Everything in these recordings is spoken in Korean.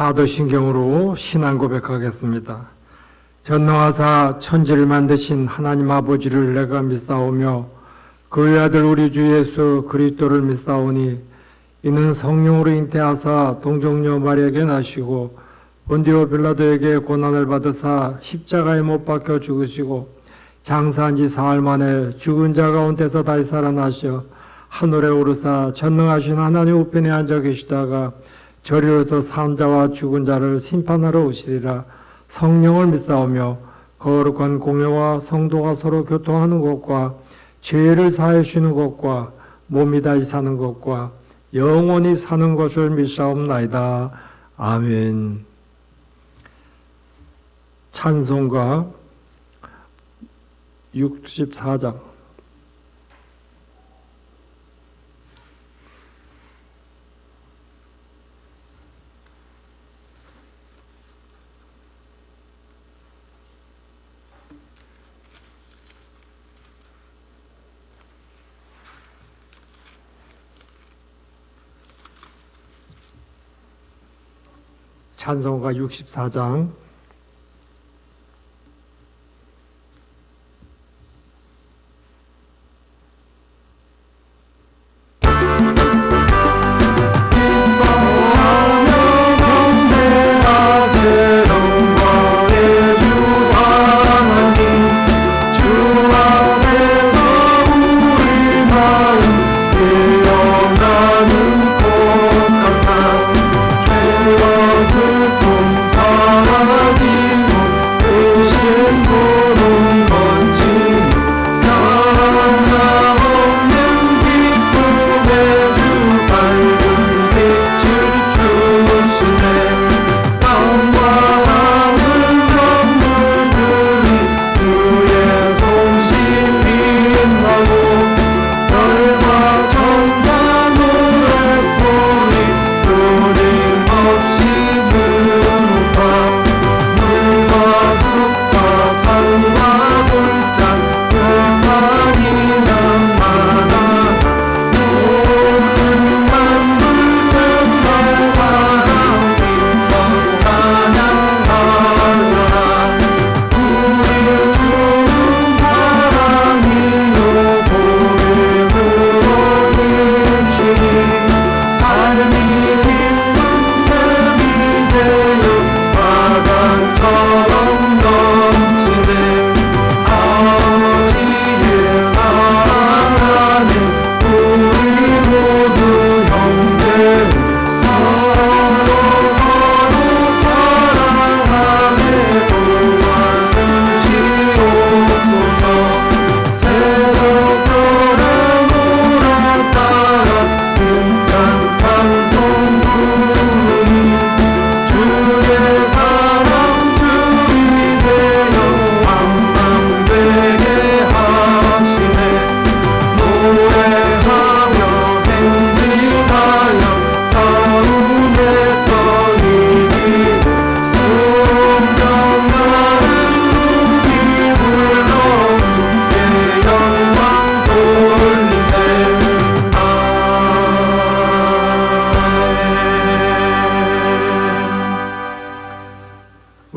사도신경으로 신앙 고백하겠습니다. 전능하사 천지를 만드신 하나님 아버지를 내가 믿사오며 그의 아들 우리 주 예수 그리스도를 믿사오니 이는 성령으로 잉태하사 동정녀 마리아에게 나시고 본디오 빌라도에게 고난을 받으사 십자가에 못 박혀 죽으시고 장사한 지 사흘 만에 죽은 자 가운데서 다시 살아나셔 하늘에 오르사 전능하신 하나님 우편에 앉아 계시다가 저리로서 산 자와 죽은 자를 심판하러 오시리라. 성령을 믿사오며 거룩한 공회와 성도가 서로 교통하는 것과 죄를 사해 주는 것과 몸이 다시 사는 것과 영원히 사는 것을 믿사옵나이다. 아멘. 찬송가 64장 찬송가 64장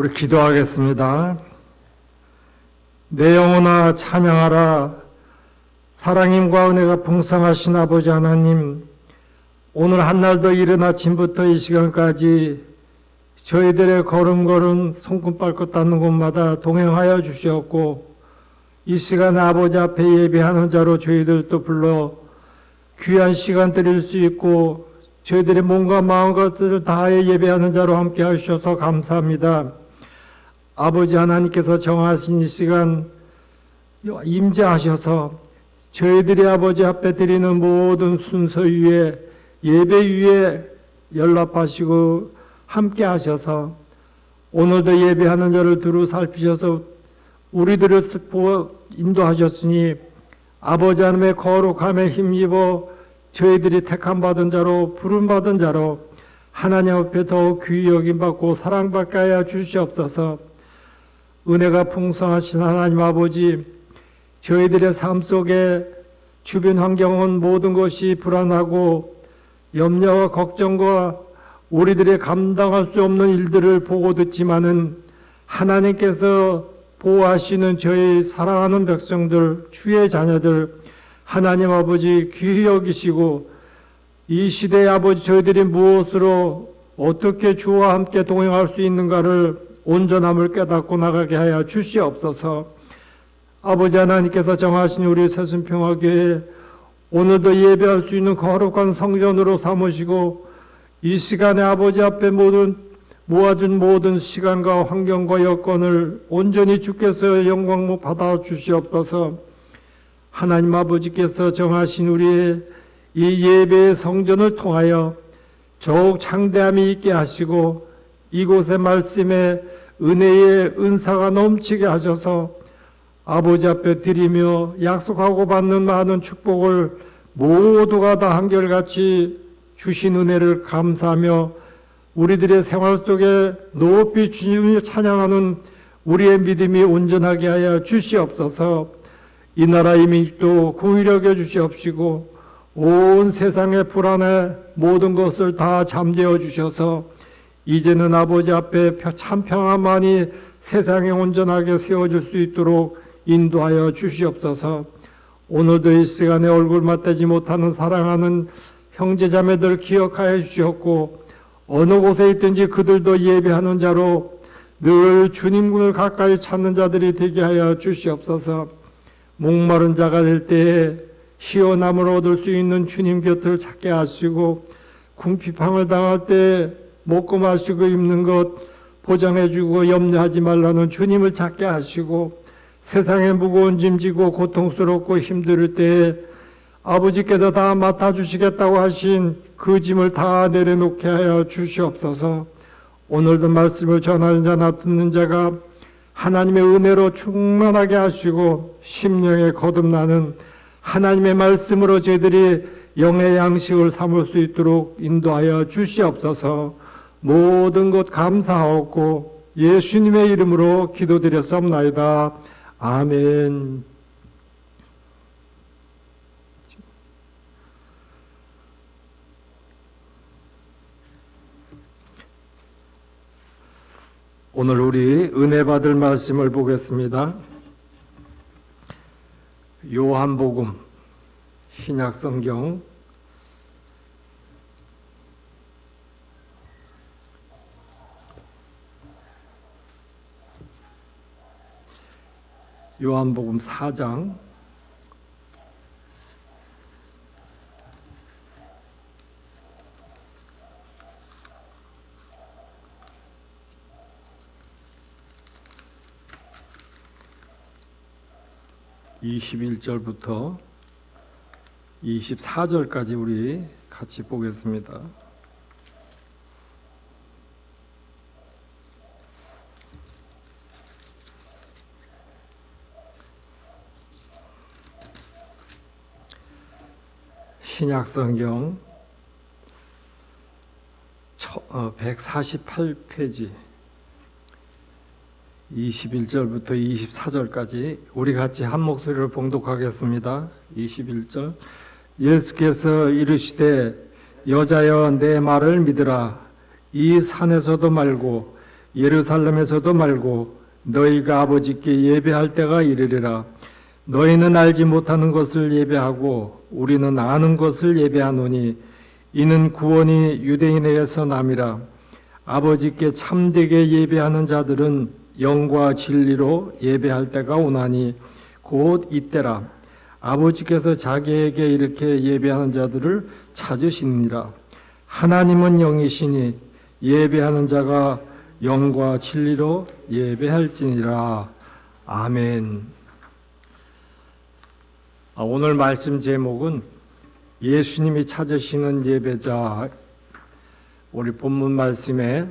우리 기도하겠습니다. 내 영혼아 찬양하라. 사랑님과 은혜가 풍성하신 아버지 하나님, 오늘 한날도 이른 아침부터 이 시간까지 저희들의 걸음걸음 손금발끝 닿는 곳마다 동행하여 주시었고 이 시간 아버지 앞에 예배하는 자로 저희들도 불러 귀한 시간 드릴 수 있고 저희들의 몸과 마음것들을 다하여 예배하는 자로 함께 하셔서 감사합니다. 아버지 하나님께서 정하신 이 시간 임재하셔서 저희들이 아버지 앞에 드리는 모든 순서 위에 예배 위에 연락하시고 함께 하셔서 오늘도 예배하는 자를 두루 살피셔서 우리들을 인도하셨으니 아버지 하나님의 거룩함에 힘입어 저희들이 택함받은 자로 부름받은 자로 하나님 앞에 더욱 귀히 여김받고 사랑받게 하여 주시옵소서. 은혜가 풍성하신 하나님 아버지, 저희들의 삶 속에 주변 환경은 모든 것이 불안하고 염려와 걱정과 우리들의 감당할 수 없는 일들을 보고 듣지만은 하나님께서 보호하시는 저희 사랑하는 백성들, 주의 자녀들, 하나님 아버지 귀히 여기시고 이 시대의 아버지 저희들이 무엇으로 어떻게 주와 함께 동행할 수 있는가를 온전함을 깨닫고 나가게 하여 주시옵소서. 아버지 하나님께서 정하신 우리 새순평화교회 오늘도 예배할 수 있는 거룩한 성전으로 삼으시고 이 시간에 아버지 앞에 모아준 모든 시간과 환경과 여건을 온전히 주께서 영광 받아 주시옵소서. 하나님 아버지께서 정하신 우리의 이 예배의 성전을 통하여 더욱 창대함이 있게 하시고 이곳의 말씀에 은혜의 은사가 넘치게 하셔서 아버지 앞에 드리며 약속하고 받는 많은 축복을 모두가 다 한결같이 주신 은혜를 감사하며 우리들의 생활 속에 높이 주님을 찬양하는 우리의 믿음이 온전하게 하여 주시옵소서. 이 나라의 민족도 긍휼히 여겨 주시옵시고 온 세상의 불안에 모든 것을 다 잠재워 주셔서 이제는 아버지 앞에 참 평안만이 세상에 온전하게 세워질 수 있도록 인도하여 주시옵소서. 오늘도 이 시간에 얼굴 맞대지 못하는 사랑하는 형제자매들 기억하여 주시옵고 어느 곳에 있든지 그들도 예배하는 자로 늘 주님을 가까이 찾는 자들이 되게 하여 주시옵소서. 목마른 자가 될 때에 시원함을 얻을 수 있는 주님 곁을 찾게 하시고 궁핍함을 당할 때 먹고 마시고 입는 것 보장해주고 염려하지 말라는 주님을 찾게 하시고 세상에 무거운 짐 지고 고통스럽고 힘들 때에 아버지께서 다 맡아주시겠다고 하신 그 짐을 다 내려놓게 하여 주시옵소서. 오늘도 말씀을 전하는 자나 듣는 자가 하나님의 은혜로 충만하게 하시고 심령에 거듭나는 하나님의 말씀으로 저희들이 영의 양식을 삼을 수 있도록 인도하여 주시옵소서. 모든 것 감사하옵고 예수님의 이름으로 기도드렸사옵나이다. 아멘. 오늘 우리 은혜 받을 말씀을 보겠습니다. 요한복음 신약성경 4장 21절부터 24절까지 우리 같이 보겠습니다. 신약성경 148페이지 21절부터 24절까지 우리 같이 한 목소리로 봉독하겠습니다. 21절 예수께서 이르시되 여자여 내 말을 믿으라. 이 산에서도 말고 예루살렘에서도 말고 너희가 아버지께 예배할 때가 이르리라. 너희는 알지 못하는 것을 예배하고 우리는 아는 것을 예배하노니 이는 구원이 유대인에게서 남이라. 아버지께 참되게 예배하는 자들은 영과 진리로 예배할 때가 오나니 곧 이때라. 아버지께서 자기에게 이렇게 예배하는 자들을 찾으시느니라. 하나님은 영이시니 예배하는 자가 영과 진리로 예배할지니라. 아멘. 오늘 말씀 제목은 예수님이 찾으시는 예배자. 우리 본문 말씀에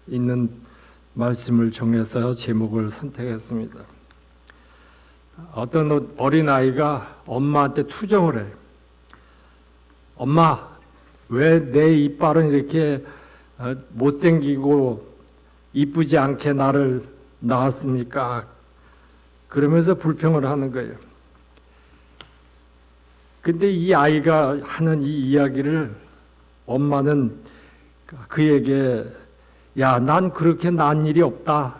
있는 말씀을 정해서 제목을 선택했습니다. 어떤 어린아이가 엄마한테 투정을 해요. 엄마, 왜 내 이빨은 이렇게 못생기고 이쁘지 않게 나를 낳았습니까? 그러면서 불평을 하는 거예요. 근데 이 아이가 하는 이 이야기를 엄마는 그에게 야, 난 그렇게 난 일이 없다.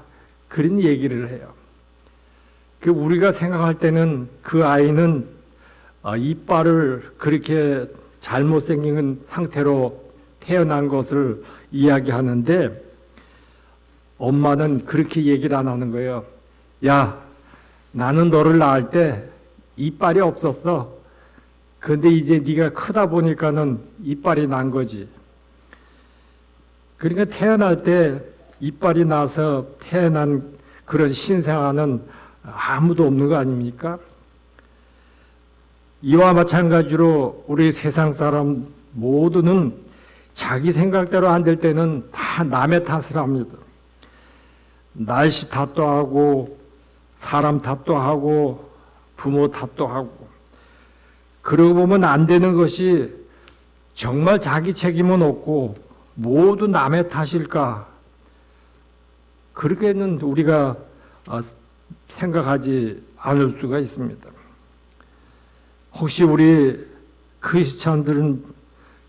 그런 얘기를 해요. 우리가 생각할 때는 그 아이는 이빨을 그렇게 잘못생긴 상태로 태어난 것을 이야기하는데 엄마는 그렇게 얘기를 안 하는 거예요. 야, 나는 너를 낳을 때 이빨이 없었어. 근데 이제 네가 크다 보니까는 이빨이 난 거지. 그러니까 태어날 때 이빨이 나서 태어난 그런 신생아는 아무도 없는 거 아닙니까? 이와 마찬가지로 우리 세상 사람 모두는 자기 생각대로 안 될 때는 다 남의 탓을 합니다. 날씨 탓도 하고 사람 탓도 하고 부모 탓도 하고 그러고 보면 안 되는 것이 정말 자기 책임은 없고 모두 남의 탓일까? 그렇게는 우리가 생각하지 않을 수가 있습니다. 혹시 우리 크리스찬들은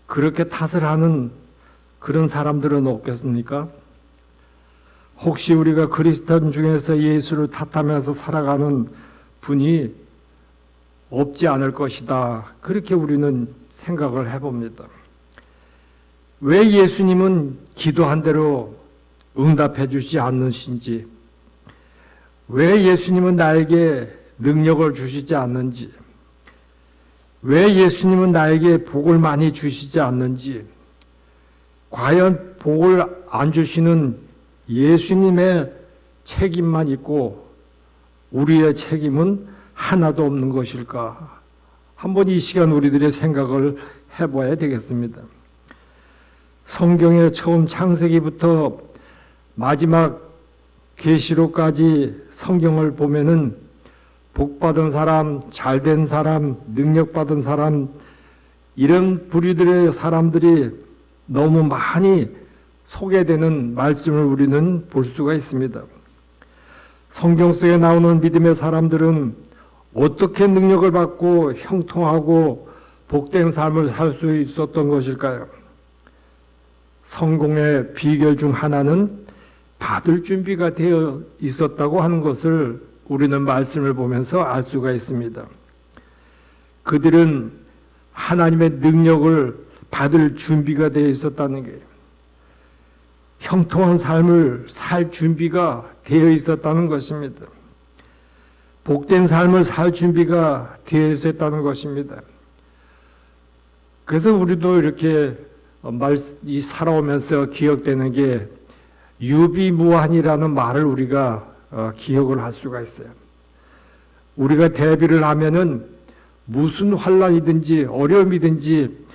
그렇게 탓을 하는 그런 사람들은 없겠습니까? 혹시 우리가 크리스찬 중에서 예수를 탓하면서 살아가는 분이 없지 않을 것이다. 그렇게 우리는 생각을 해봅니다. 왜 예수님은 기도한 대로 응답해 주지 않으신지, 왜 예수님은 나에게 능력을 주시지 않는지, 왜 예수님은 나에게 복을 많이 주시지 않는지, 과연 복을 안 주시는 예수님의 책임만 있고 우리의 책임은 하나도 없는 것일까? 한번 이 시간 우리들의 생각을 해봐야 되겠습니다. 성경의 처음 창세기부터 마지막 계시록까지 성경을 보면은 복받은 사람, 잘된 사람, 능력받은 사람 이런 부류들의 사람들이 너무 많이 소개되는 말씀을 우리는 볼 수가 있습니다. 성경 속에 나오는 믿음의 사람들은 어떻게 능력을 받고 형통하고 복된 삶을 살 수 있었던 것일까요? 성공의 비결 중 하나는 받을 준비가 되어 있었다고 하는 것을 우리는 말씀을 보면서 알 수가 있습니다. 그들은 하나님의 능력을 받을 준비가 되어 있었다는 게 형통한 삶을 살 준비가 되어 있었다는 것입니다. 복된 삶을 살 준비가 되어 있었다는 것입니다. 그래서 우리도 이렇게 살아오면서 기억되는 게 유비무환이라는 말을 우리가 기억을 할 수가 있어요. 우리가 대비를 하면은 무슨 환란이든지 어려움이든지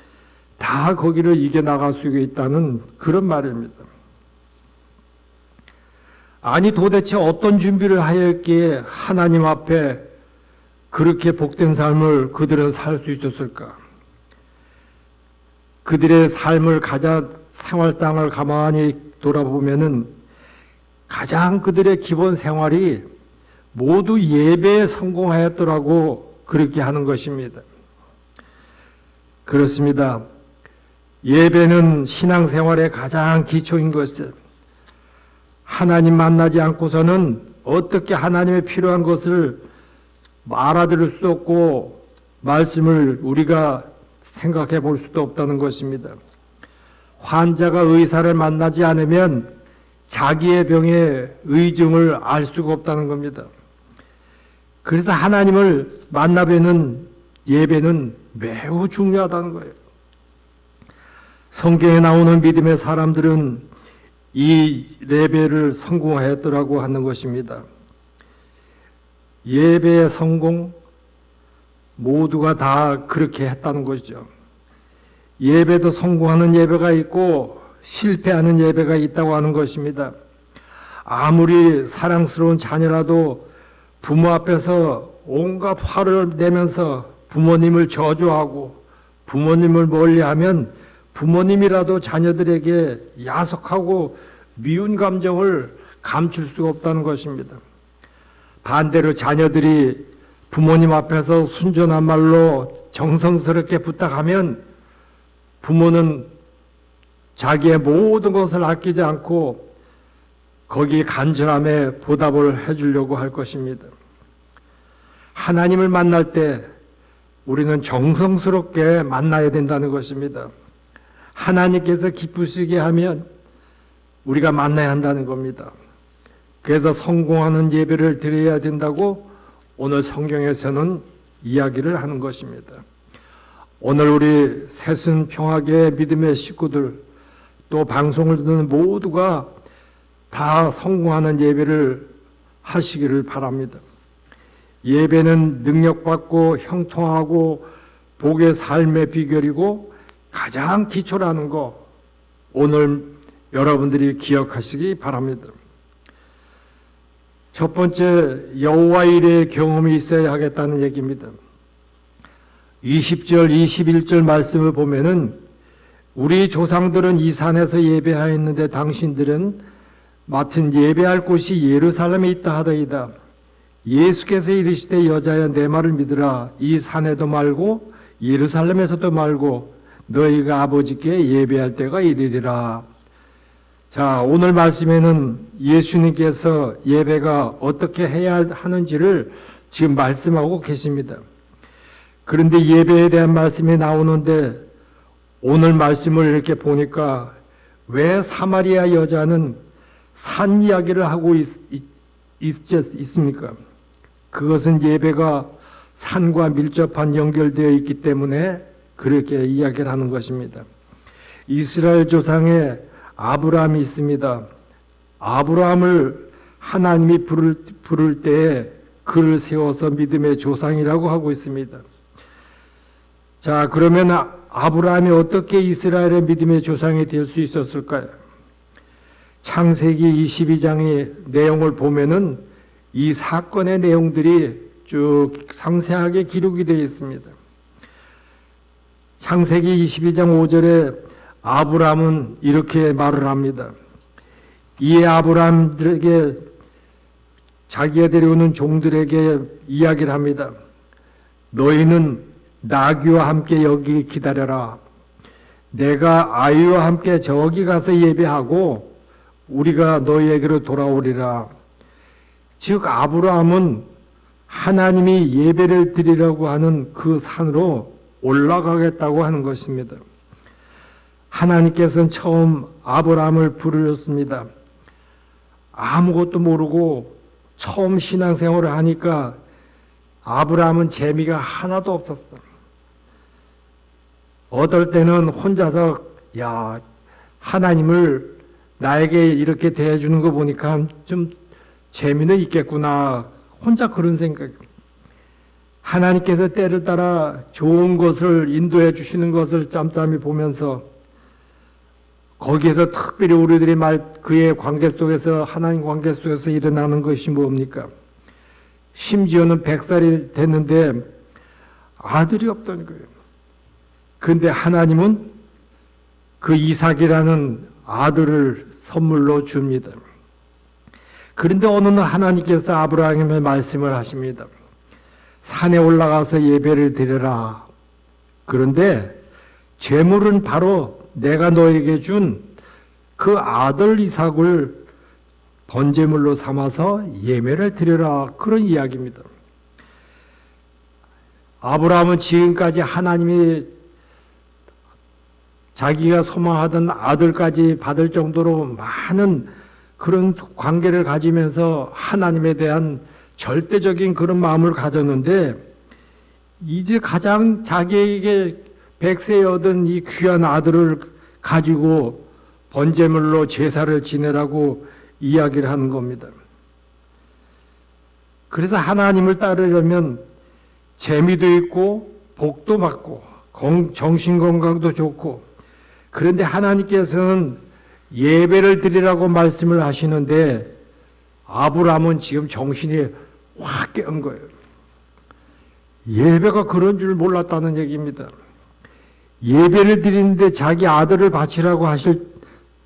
다 거기를 이겨나갈 수 있다는 그런 말입니다. 아니 도대체 어떤 준비를 하였기에 하나님 앞에 그렇게 복된 삶을 그들은 살 수 있었을까? 그들의 삶을 생활상을 가만히 돌아보면은 가장 그들의 기본 생활이 모두 예배에 성공하였더라고 그렇게 하는 것입니다. 그렇습니다. 예배는 신앙생활의 가장 기초인 것을 하나님 만나지 않고서는 어떻게 하나님의 필요한 것을 알아들을 수도 없고 말씀을 우리가 생각해 볼 수도 없다는 것입니다. 환자가 의사를 만나지 않으면 자기의 병의 의증을 알 수가 없다는 겁니다. 그래서 하나님을 만나 뵈는 예배는 매우 중요하다는 거예요. 성경에 나오는 믿음의 사람들은 이 예배를 성공하였더라고 하는 것입니다. 예배의 성공, 모두가 다 그렇게 했다는 것이죠. 예배도 성공하는 예배가 있고 실패하는 예배가 있다고 하는 것입니다. 아무리 사랑스러운 자녀라도 부모 앞에서 온갖 화를 내면서 부모님을 저주하고 부모님을 멀리하면 부모님이라도 자녀들에게 야속하고 미운 감정을 감출 수가 없다는 것입니다. 반대로 자녀들이 부모님 앞에서 순전한 말로 정성스럽게 부탁하면 부모는 자기의 모든 것을 아끼지 않고 거기에 간절함에 보답을 해주려고 할 것입니다. 하나님을 만날 때 우리는 정성스럽게 만나야 된다는 것입니다. 하나님께서 기쁘시게 하면 우리가 만나야 한다는 겁니다. 그래서 성공하는 예배를 드려야 된다고 오늘 성경에서는 이야기를 하는 것입니다. 오늘 우리 새순평화교회 믿음의 식구들 또 방송을 듣는 모두가 다 성공하는 예배를 하시기를 바랍니다. 예배는 능력받고 형통하고 복의 삶의 비결이고 가장 기초라는 거 오늘 여러분들이 기억하시기 바랍니다. 첫 번째, 여호와 일의 경험이 있어야 하겠다는 얘기입니다. 20절, 21절 말씀을 보면은 우리 조상들은 이 산에서 예배하였는데 당신들은 맡은 예배할 곳이 예루살렘에 있다 하더이다. 예수께서 이르시되 여자야 내 말을 믿으라. 이 산에도 말고 예루살렘에서도 말고 너희가 아버지께 예배할 때가 이르리라. 자, 오늘 말씀에는 예수님께서 예배가 어떻게 해야 하는지를 지금 말씀하고 계십니다. 그런데 예배에 대한 말씀이 나오는데 오늘 말씀을 이렇게 보니까 왜 사마리아 여자는 산 이야기를 하고 있습니까? 그것은 예배가 산과 밀접한 연결되어 있기 때문에 그렇게 이야기를 하는 것입니다. 이스라엘 조상에 아브라함이 있습니다. 아브라함을 하나님이 부를 때에 그를 세워서 믿음의 조상이라고 하고 있습니다. 자, 그러면 아브라함이 어떻게 이스라엘의 믿음의 조상이 될 수 있었을까요? 창세기 22장의 내용을 보면은 이 사건의 내용들이 쭉 상세하게 기록이 되어 있습니다. 창세기 22장 5절에 아브라함은 이렇게 말을 합니다. 이에 아브라함들에게 자기가 데려오는 종들에게 이야기를 합니다. 너희는 나귀와 함께 여기 기다려라. 내가 아이와 함께 저기 가서 예배하고 우리가 너희에게로 돌아오리라. 즉 아브라함은 하나님이 예배를 드리라고 하는 그 산으로 올라가겠다고 하는 것입니다. 하나님께서는 처음 아브라함을 부르셨습니다. 아무것도 모르고 처음 신앙생활을 하니까 아브라함은 재미가 하나도 없었어. 어떨 때는 혼자서 야, 하나님을 나에게 이렇게 대해주는 거 보니까 좀 재미는 있겠구나. 혼자 그런 생각. 하나님께서 때를 따라 좋은 것을 인도해 주시는 것을 짬짬이 보면서 거기에서 특별히 우리들이 그의 관계 속에서 하나님 관계 속에서 일어나는 것이 뭡니까? 심지어는 100살이 됐는데 아들이 없던 거예요. 그런데 하나님은 그 이삭이라는 아들을 선물로 줍니다. 그런데 어느 날 하나님께서 아브라함의 말씀을 하십니다. 산에 올라가서 예배를 드려라. 그런데 제물은 바로 내가 너에게 준 그 아들 이삭을 번제물로 삼아서 예배를 드려라. 그런 이야기입니다. 아브라함은 지금까지 하나님이 자기가 소망하던 아들까지 받을 정도로 많은 그런 관계를 가지면서 하나님에 대한 절대적인 그런 마음을 가졌는데 이제 가장 자기에게 백세에 얻은 이 귀한 아들을 가지고 번제물로 제사를 지내라고 이야기를 하는 겁니다. 그래서 하나님을 따르려면 재미도 있고 복도 받고 정신건강도 좋고, 그런데 하나님께서는 예배를 드리라고 말씀을 하시는데 아브라함은 지금 정신이 확 깨은 거예요. 예배가 그런 줄 몰랐다는 얘기입니다. 예배를 드리는데 자기 아들을 바치라고 하실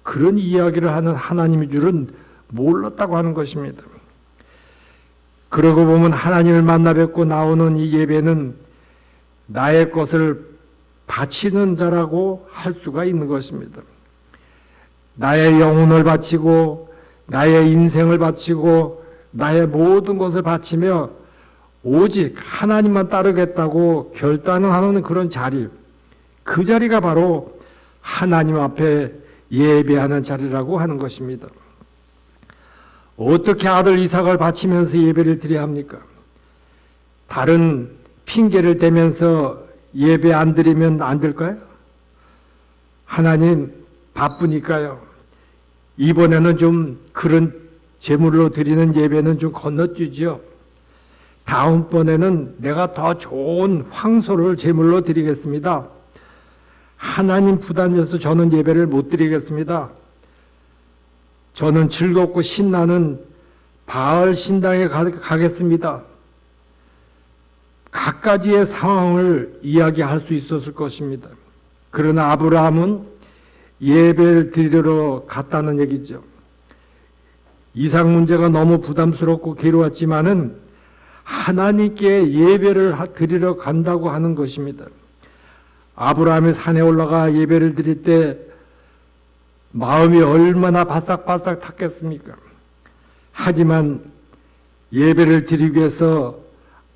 그런 이야기를 하는 하나님인 줄은 몰랐다고 하는 것입니다. 그러고 보면 하나님을 만나 뵙고 나오는 이 예배는 나의 것을 바치는 자라고 할 수가 있는 것입니다. 나의 영혼을 바치고 나의 인생을 바치고 나의 모든 것을 바치며 오직 하나님만 따르겠다고 결단하는 그런 자리, 그 자리가 바로 하나님 앞에 예배하는 자리라고 하는 것입니다. 어떻게 아들 이삭을 바치면서 예배를 드려야 합니까? 다른 핑계를 대면서 예배 안 드리면 안 될까요? 하나님 바쁘니까요. 이번에는 좀 그런 제물로 드리는 예배는 좀 건너뛰죠. 다음번에는 내가 더 좋은 황소를 제물로 드리겠습니다. 하나님 부담져서 저는 예배를 못 드리겠습니다. 저는 즐겁고 신나는 바알 신당에 가겠습니다. 각가지의 상황을 이야기할 수 있었을 것입니다. 그러나 아브라함은 예배를 드리러 갔다는 얘기죠. 이삭 문제가 너무 부담스럽고 괴로웠지만은 하나님께 예배를 드리러 간다고 하는 것입니다. 아브라함이 산에 올라가 예배를 드릴 때 마음이 얼마나 바싹바싹 탔겠습니까? 하지만 예배를 드리기 위해서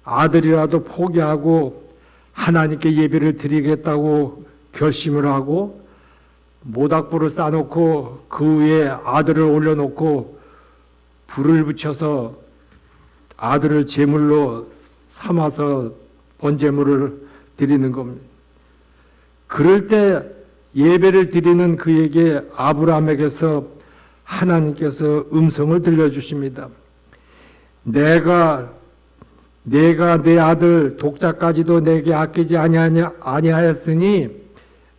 아들이라도 포기하고 하나님께 예배를 드리겠다고 결심을 하고 모닥불을 쌓아놓고 그 위에 아들을 올려놓고 불을 붙여서 아들을 제물로 삼아서 번제물을 드리는 겁니다. 그럴 때 예배를 드리는 그에게 아브라함에게서 하나님께서 음성을 들려주십니다. 내가 내 아들 독자까지도 내게 아끼지 아니하였으니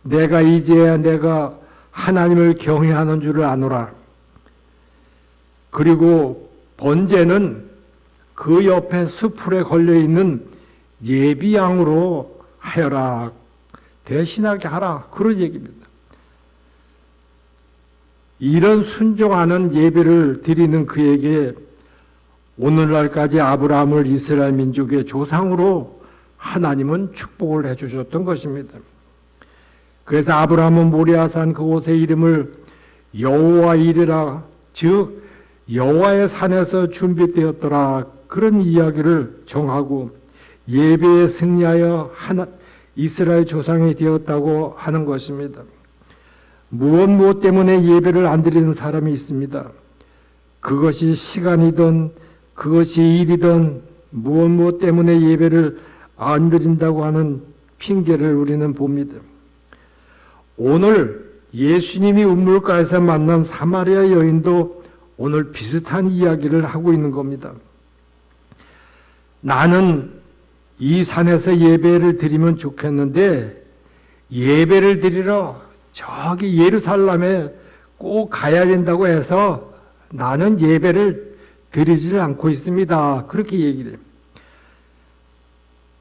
내가 이제야 내가 하나님을 경외하는 줄을 아노라. 그리고 번제는 그 옆에 수풀에 걸려있는 예비양으로 하여라. 대신하게 하라. 그런 얘기입니다. 이런 순종하는 예배를 드리는 그에게 오늘날까지 아브라함을 이스라엘 민족의 조상으로 하나님은 축복을 해주셨던 것입니다. 그래서 아브라함은 모리아산 그곳의 이름을 여호와 이르라, 즉 여호와의 산에서 준비되었더라, 그런 이야기를 정하고 예배에 승리하여 이스라엘 조상이 되었다고 하는 것입니다. 무엇 때문에 예배를 안 드리는 사람이 있습니다. 그것이 시간이든 그것이 일이든 무엇 때문에 예배를 안 드린다고 하는 핑계를 우리는 봅니다. 오늘 예수님이 우물가에서 만난 사마리아 여인도 오늘 비슷한 이야기를 하고 있는 겁니다. 나는 이 산에서 예배를 드리면 좋겠는데 예배를 드리러 저기 예루살렘에 꼭 가야 된다고 해서 나는 예배를 드리지를 않고 있습니다. 그렇게 얘기를 해요.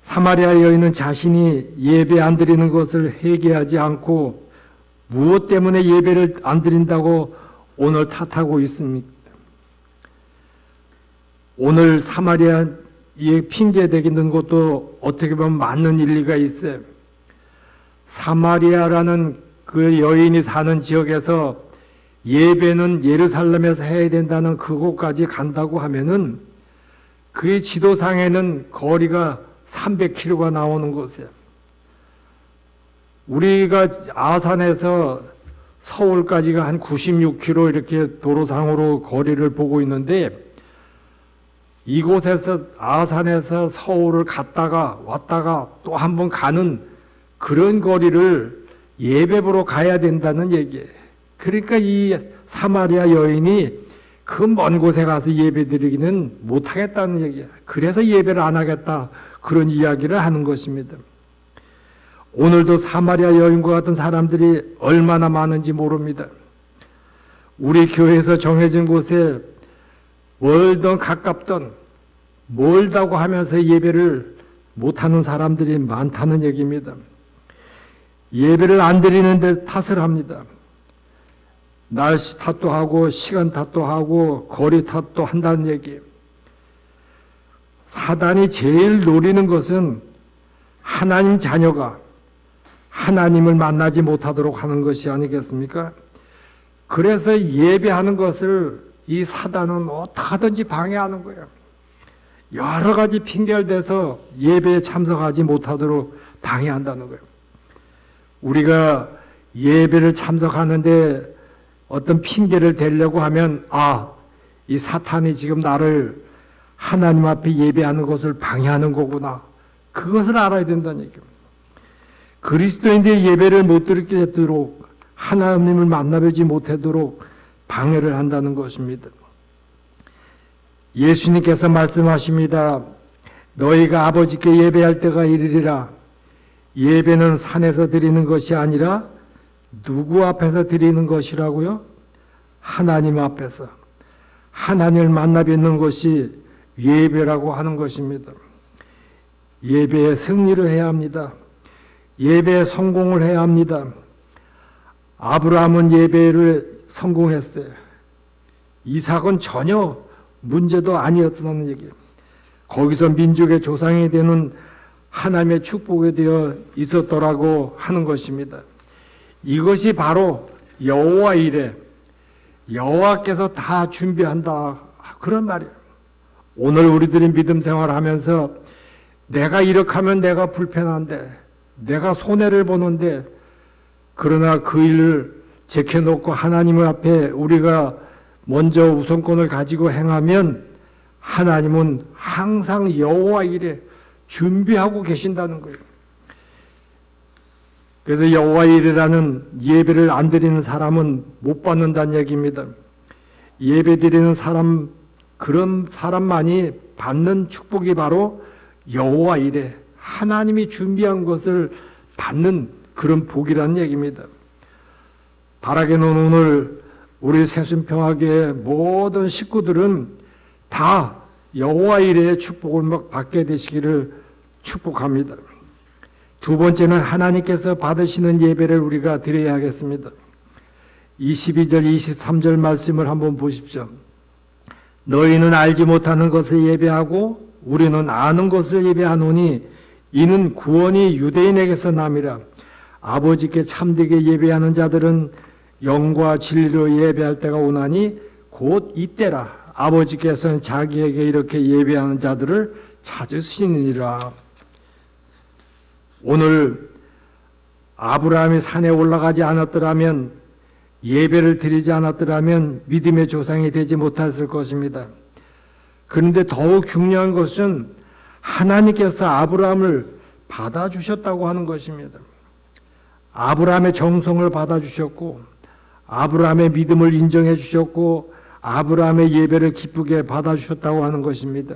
사마리아 여인은 자신이 예배 안 드리는 것을 회개하지 않고 무엇 때문에 예배를 안 드린다고 오늘 탓하고 있습니까? 오늘 사마리아에 핑계대기는 것도 어떻게 보면 맞는 일리가 있어요. 사마리아라는 그 여인이 사는 지역에서 예배는 예루살렘에서 해야 된다는 그곳까지 간다고 하면은 그의 지도상에는 거리가 300km가 나오는 곳이에요. 우리가 아산에서 서울까지가 한 96km 이렇게 도로상으로 거리를 보고 있는데 이곳에서 아산에서 서울을 갔다가 왔다가 또 한 번 가는 그런 거리를 예배 보러 가야 된다는 얘기예요. 그러니까 이 사마리아 여인이 그 먼 곳에 가서 예배 드리기는 못하겠다는 얘기예요. 그래서 예배를 안 하겠다, 그런 이야기를 하는 것입니다. 오늘도 사마리아 여인과 같은 사람들이 얼마나 많은지 모릅니다. 우리 교회에서 정해진 곳에 멀던 가깝던 멀다고 하면서 예배를 못하는 사람들이 많다는 얘기입니다. 예배를 안 드리는데 탓을 합니다. 날씨 탓도 하고 시간 탓도 하고 거리 탓도 한다는 얘기. 사단이 제일 노리는 것은 하나님 자녀가 하나님을 만나지 못하도록 하는 것이 아니겠습니까? 그래서 예배하는 것을 이 사단은 어떻게든지 방해하는 거예요. 여러 가지 핑계를 대서 예배에 참석하지 못하도록 방해한다는 거예요. 우리가 예배를 참석하는데 어떤 핑계를 대려고 하면 이 사탄이 지금 나를 하나님 앞에 예배하는 것을 방해하는 거구나. 그것을 알아야 된다는 얘기입니다. 그리스도인들의 예배를 못 드리게 되도록 하나님을 만나보지 못하도록 방해를 한다는 것입니다. 예수님께서 말씀하십니다. 너희가 아버지께 예배할 때가 이르리라. 예배는 산에서 드리는 것이 아니라 누구 앞에서 드리는 것이라고요? 하나님 앞에서. 하나님을 만나 뵙는 것이 예배라고 하는 것입니다. 예배에 승리를 해야 합니다. 예배에 성공을 해야 합니다. 아브라함은 예배를 성공했어요. 이삭은 전혀 문제도 아니었다는 얘기예요. 거기서 민족의 조상이 되는 하나님의 축복이 되어 있었더라고 하는 것입니다. 이것이 바로 여호와 이레, 여호와께서 다 준비한다, 그런 말이에요. 오늘 우리들이 믿음 생활하면서 내가 이렇게 하면 내가 불편한데, 내가 손해를 보는데, 그러나 그 일을 제껴놓고 하나님 앞에 우리가 먼저 우선권을 가지고 행하면 하나님은 항상 여호와 이레 준비하고 계신다는 거예요. 그래서 여호와 이레라는 예배를 안 드리는 사람은 못 받는다는 얘기입니다. 예배 드리는 사람, 그런 사람만이 받는 축복이 바로 여호와 이레, 하나님이 준비한 것을 받는 그런 복이라는 얘기입니다. 바라기는 오늘 우리 새순평화교회 모든 식구들은 다 여호와 이레의 축복을 받게 되시기를 축복합니다. 두 번째는 하나님께서 받으시는 예배를 우리가 드려야 하겠습니다. 22절, 23절 말씀을 한번 보십시오. 너희는 알지 못하는 것을 예배하고 우리는 아는 것을 예배하노니 이는 구원이 유대인에게서 남이라. 아버지께 참되게 예배하는 자들은 영과 진리로 예배할 때가 오나니 곧 이때라. 아버지께서는 자기에게 이렇게 예배하는 자들을 찾으시니라. 오늘 아브라함이 산에 올라가지 않았더라면, 예배를 드리지 않았더라면 믿음의 조상이 되지 못했을 것입니다. 그런데 더욱 중요한 것은 하나님께서 아브라함을 받아주셨다고 하는 것입니다. 아브라함의 정성을 받아주셨고, 아브라함의 믿음을 인정해 주셨고, 아브라함의 예배를 기쁘게 받아주셨다고 하는 것입니다.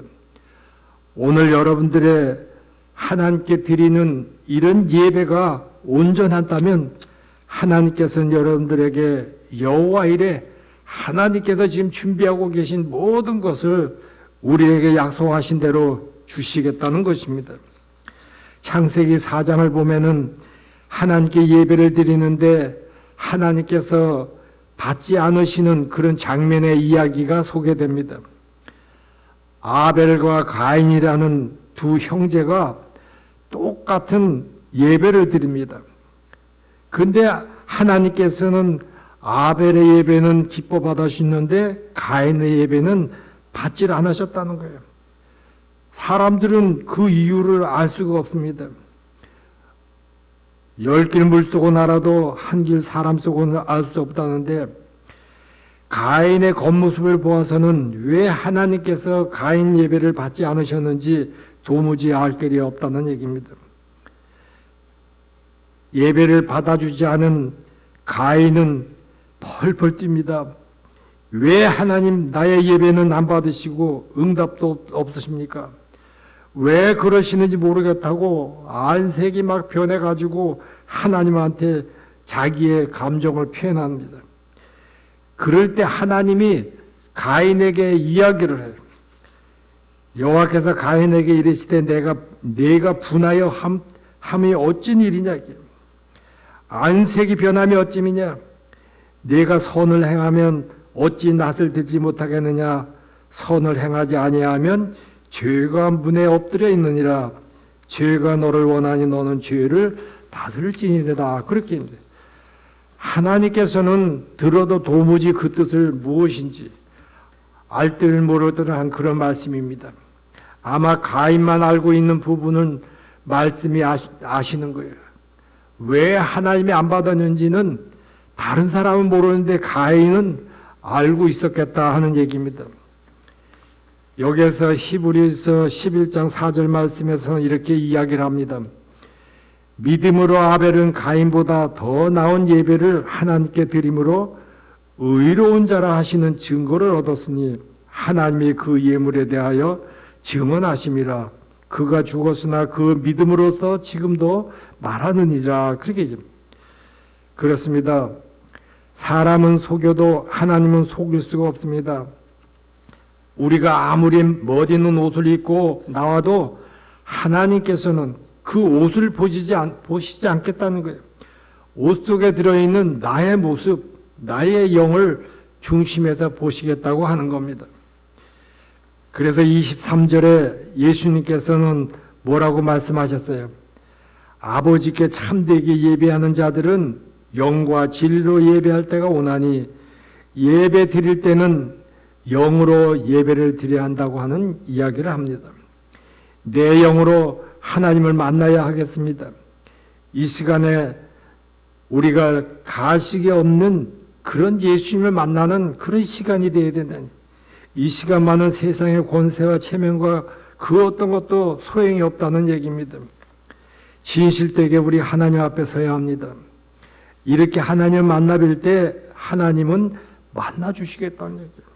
오늘 여러분들의 하나님께 드리는 이런 예배가 온전하다면 하나님께서는 여러분들에게 여호와 이레, 하나님께서 지금 준비하고 계신 모든 것을 우리에게 약속하신 대로 주시겠다는 것입니다. 창세기 4장을 보면은 하나님께 예배를 드리는데 하나님께서 받지 않으시는 그런 장면의 이야기가 소개됩니다. 아벨과 가인이라는 두 형제가 똑같은 예배를 드립니다. 그런데 하나님께서는 아벨의 예배는 기뻐 받으시는데 가인의 예배는 받지 않으셨다는 거예요. 사람들은 그 이유를 알 수가 없습니다. 10길 물 쏘고 날아도 한 길 사람 쏘고는 알 수 없다는데, 가인의 겉모습을 보아서는 왜 하나님께서 가인 예배를 받지 않으셨는지 도무지 알 길이 없다는 얘기입니다. 예배를 받아주지 않은 가인은 펄펄 뜁니다. 왜 하나님 나의 예배는 안 받으시고 응답도 없으십니까? 왜 그러시는지 모르겠다고 안색이 막 변해가지고 하나님한테 자기의 감정을 표현합니다. 그럴 때 하나님이 가인에게 이야기를 해요. 여호와께서 가인에게 이르시되 내가 분하여 함이 어찌 일이냐. 안색이 변함이 어찌미냐. 내가 선을 행하면 어찌 낯을 들지 못하겠느냐. 선을 행하지 아니하면 죄가 문에 엎드려 있느니라. 죄가 너를 원하니 너는 죄를 받을지니라. 그렇게 합니다. 하나님께서는 들어도 도무지 그 뜻을 무엇인지 알 듯 모를 듯한 그런 말씀입니다. 아마 가인만 알고 있는 부분은 말씀이 아시는 거예요. 왜 하나님이 안 받았는지는 다른 사람은 모르는데 가인은 알고 있었겠다 하는 얘기입니다. 여기에서 히브리서 11장 4절 말씀에서 이렇게 이야기를 합니다. 믿음으로 아벨은 가인보다 더 나은 예배를 하나님께 드림으로 의로운 자라 하시는 증거를 얻었으니 하나님이 그 예물에 대하여 증언하심이라. 그가 죽었으나 그 믿음으로서 지금도 말하느니라. 그렇게 얘기합니다. 그렇습니다. 사람은 속여도 하나님은 속일 수가 없습니다. 우리가 아무리 멋있는 옷을 입고 나와도 하나님께서는 그 옷을 보시지 않겠다는 거예요. 옷 속에 들어있는 나의 모습, 나의 영을 중심에서 보시겠다고 하는 겁니다. 그래서 23절에 예수님께서는 뭐라고 말씀하셨어요? 아버지께 참되게 예배하는 자들은 영과 진리로 예배할 때가 오나니 예배 드릴 때는 영으로 예배를 드려야 한다고 하는 이야기를 합니다. 내 영으로 하나님을 만나야 하겠습니다. 이 시간에 우리가 가식이 없는 그런 예수님을 만나는 그런 시간이 되어야 된다니. 이 시간만은 세상의 권세와 체면과 그 어떤 것도 소용이 없다는 얘기입니다. 진실되게 우리 하나님 앞에 서야 합니다. 이렇게 하나님을 만나뵐 때 하나님은 만나주시겠다는 얘기예요.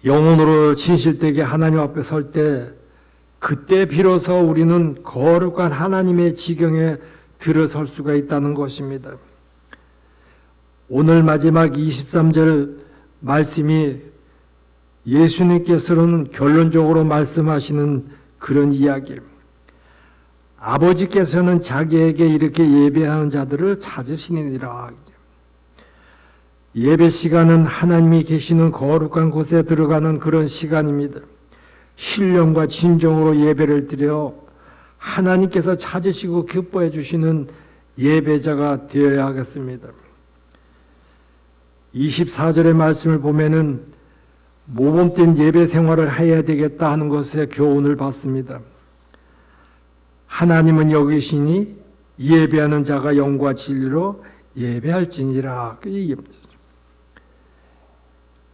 영혼으로 진실되게 하나님 앞에 설 때 그때 비로소 우리는 거룩한 하나님의 지경에 들어설 수가 있다는 것입니다. 오늘 마지막 23절 말씀이 예수님께서는 결론적으로 말씀하시는 그런 이야기입니다. 아버지께서는 자기에게 이렇게 예배하는 자들을 찾으시느니라. 예배 시간은 하나님이 계시는 거룩한 곳에 들어가는 그런 시간입니다. 신령과 진정으로 예배를 드려 하나님께서 찾으시고 기뻐해 주시는 예배자가 되어야 하겠습니다. 24절의 말씀을 보면은 모범된 예배 생활을 해야 되겠다 하는 것에 교훈을 받습니다. 하나님은 여기시니 예배하는 자가 영과 진리로 예배할지니라.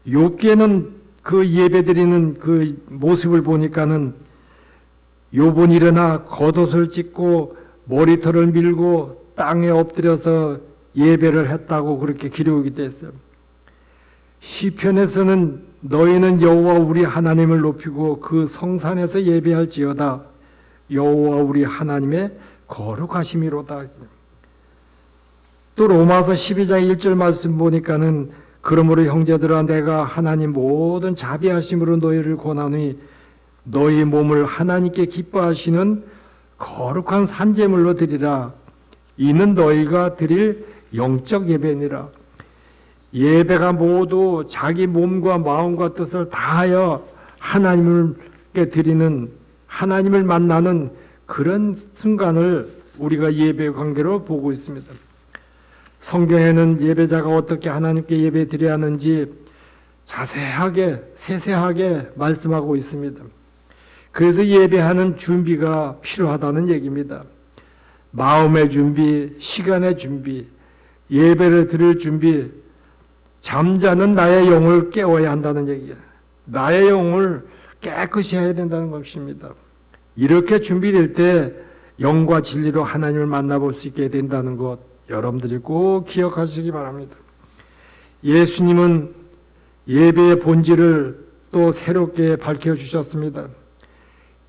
욥기에는 그 예배드리는 그 모습을 보니까는 욥은 일어나 겉옷을 찢고 머리털을 밀고 땅에 엎드려서 예배를 했다고 그렇게 기록이 됐어요. 시편에서는 너희는 여호와 우리 하나님을 높이고 그 성산에서 예배할지어다. 여호와 우리 하나님의 거룩하심이로다. 또 로마서 12장 1절 말씀 보니까는 그러므로 형제들아 내가 하나님 모든 자비하심으로 너희를 권하노니 너희 몸을 하나님께 기뻐하시는 거룩한 산제물로 드리라. 이는 너희가 드릴 영적 예배니라. 예배가 모두 자기 몸과 마음과 뜻을 다하여 하나님께 드리는, 하나님을 만나는 그런 순간을 우리가 예배 관계로 보고 있습니다. 성경에는 예배자가 어떻게 하나님께 예배 드려야 하는지 자세하게 세세하게 말씀하고 있습니다. 그래서 예배하는 준비가 필요하다는 얘기입니다. 마음의 준비, 시간의 준비, 예배를 드릴 준비, 잠자는 나의 영을 깨워야 한다는 얘기예요. 나의 영을 깨끗이 해야 된다는 것입니다. 이렇게 준비될 때 영과 진리로 하나님을 만나볼 수 있게 된다는 것, 여러분들이 꼭 기억하시기 바랍니다. 예수님은 예배의 본질을 또 새롭게 밝혀주셨습니다.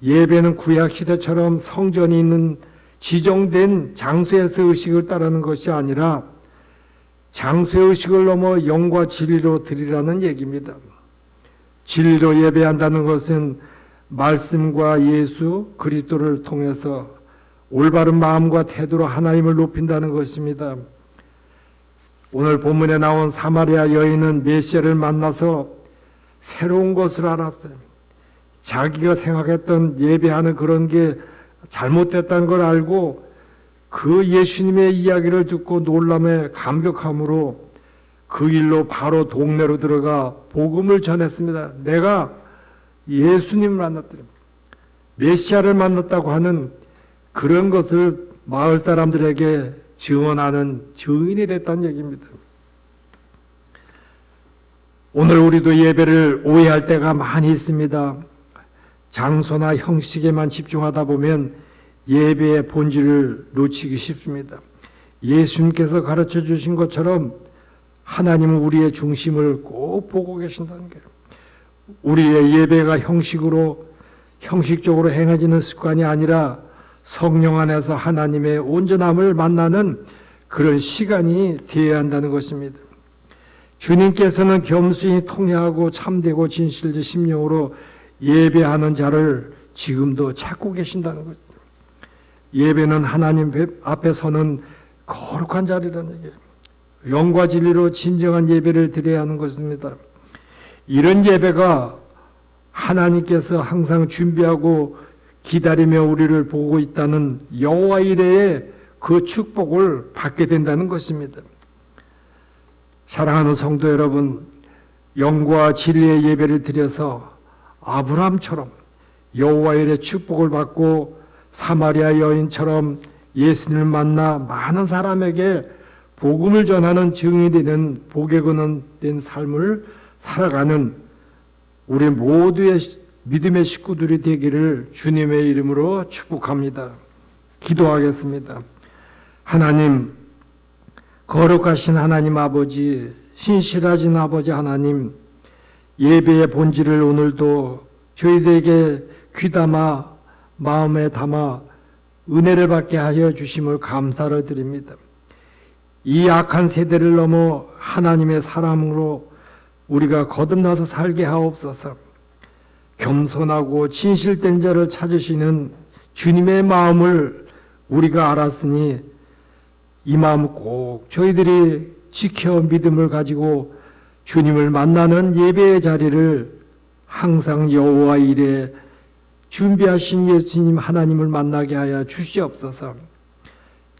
예배는 구약시대처럼 성전이 있는 지정된 장소에서 의식을 따르는 것이 아니라 장소의 의식을 넘어 영과 진리로 드리라는 얘기입니다. 진리로 예배한다는 것은 말씀과 예수 그리스도를 통해서 올바른 마음과 태도로 하나님을 높인다는 것입니다. 오늘 본문에 나온 사마리아 여인은 메시아를 만나서 새로운 것을 알았어요. 자기가 생각했던 예배하는 그런 게 잘못됐다는 걸 알고 그 예수님의 이야기를 듣고 놀람에 감격함으로 그 일로 바로 동네로 들어가 복음을 전했습니다. 내가 예수님을 만났더니 메시아를 만났다고 하는 그런 것을 마을 사람들에게 증언하는 증인이 됐다는 얘기입니다. 오늘 우리도 예배를 오해할 때가 많이 있습니다. 장소나 형식에만 집중하다 보면 예배의 본질을 놓치기 쉽습니다. 예수님께서 가르쳐 주신 것처럼 하나님은 우리의 중심을 꼭 보고 계신다는 거예요. 우리의 예배가 형식적으로 행해지는 습관이 아니라 성령 안에서 하나님의 온전함을 만나는 그런 시간이 되어야 한다는 것입니다. 주님께서는 겸손히 통회하고 참되고 진실된 심령으로 예배하는 자를 지금도 찾고 계신다는 것입니다. 예배는 하나님 앞에 서는 거룩한 자리라는 얘기예요. 영과 진리로 진정한 예배를 드려야 하는 것입니다. 이런 예배가 하나님께서 항상 준비하고 기다리며 우리를 보고 있다는 여호와 이레의 그 축복을 받게 된다는 것입니다. 사랑하는 성도 여러분, 영과 진리의 예배를 드려서 아브라함처럼 여호와 이레의 축복을 받고 사마리아 여인처럼 예수님을 만나 많은 사람에게 복음을 전하는 증인이 되는 복의 근원된 삶을 살아가는 우리 모두의 믿음의 식구들이 되기를 주님의 이름으로 축복합니다. 기도하겠습니다. 하나님, 거룩하신 하나님 아버지, 신실하신 아버지 하나님, 예배의 본질을 오늘도 저희들에게 귀담아 마음에 담아 은혜를 받게 하여 주심을 감사를 드립니다. 이 악한 세대를 넘어 하나님의 사람으로 우리가 거듭나서 살게 하옵소서. 겸손하고 진실된 자를 찾으시는 주님의 마음을 우리가 알았으니 이 마음 꼭 저희들이 지켜 믿음을 가지고 주님을 만나는 예배의 자리를 항상 여호와 이레 준비하신 예수님 하나님을 만나게 하여 주시옵소서.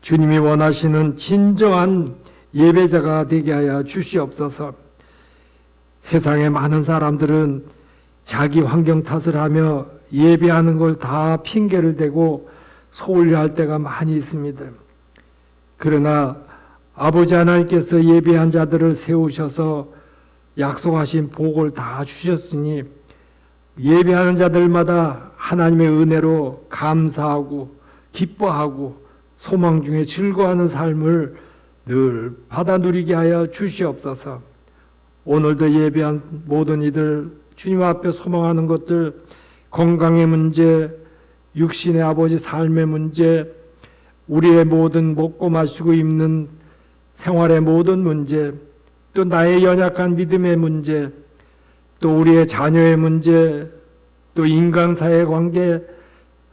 주님이 원하시는 진정한 예배자가 되게 하여 주시옵소서. 세상에 많은 사람들은 자기 환경 탓을 하며 예배하는 걸 다 핑계를 대고 소홀히 할 때가 많이 있습니다. 그러나 아버지 하나님께서 예배한 자들을 세우셔서 약속하신 복을 다 주셨으니 예배하는 자들마다 하나님의 은혜로 감사하고 기뻐하고 소망 중에 즐거워하는 삶을 늘 받아 누리게 하여 주시옵소서. 오늘도 예배한 모든 이들 주님 앞에 소망하는 것들, 건강의 문제, 육신의 아버지 삶의 문제, 우리의 모든 먹고 마시고 입는 생활의 모든 문제, 또 나의 연약한 믿음의 문제, 또 우리의 자녀의 문제, 또 인간사의 관계,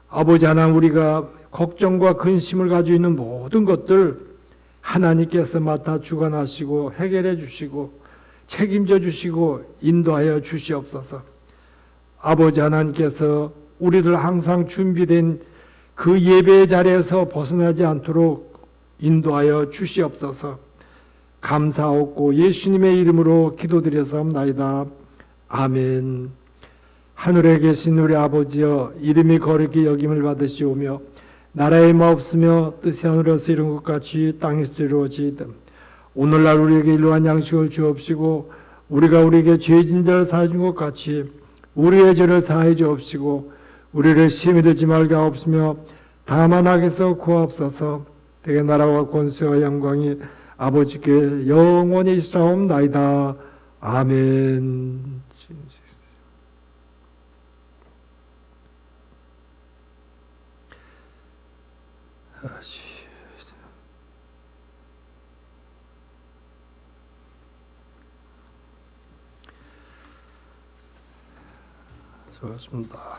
아버지 하나님 우리가 걱정과 근심을 가지고 있는 모든 것들 하나님께서 맡아 주관하시고 해결해 주시고 책임져 주시고 인도하여 주시옵소서. 아버지 하나님께서 우리들 항상 준비된 그 예배의 자리에서 벗어나지 않도록 인도하여 주시옵소서. 감사하옵고 예수님의 이름으로 기도드렸사옵나이다. 아멘. 하늘에 계신 우리 아버지여, 이름이 거룩히 여김을 받으시오며 나라의 마옵으며 뜻이 하늘에서 이룬 것 같이 땅에서 이루어지이다. 오늘날 우리에게 일용할 양식을 주옵시고 우리가 우리에게 죄진 자를 사해 준 것 같이 우리의 죄를 사해 주옵시고 우리를 시험에 들지 말게 하옵시며 다만 악에서 구하옵소서. 대개 나라와 권세와 영광이 아버지께 영원히 있사옵나이다. 아멘. 수고하셨습니다.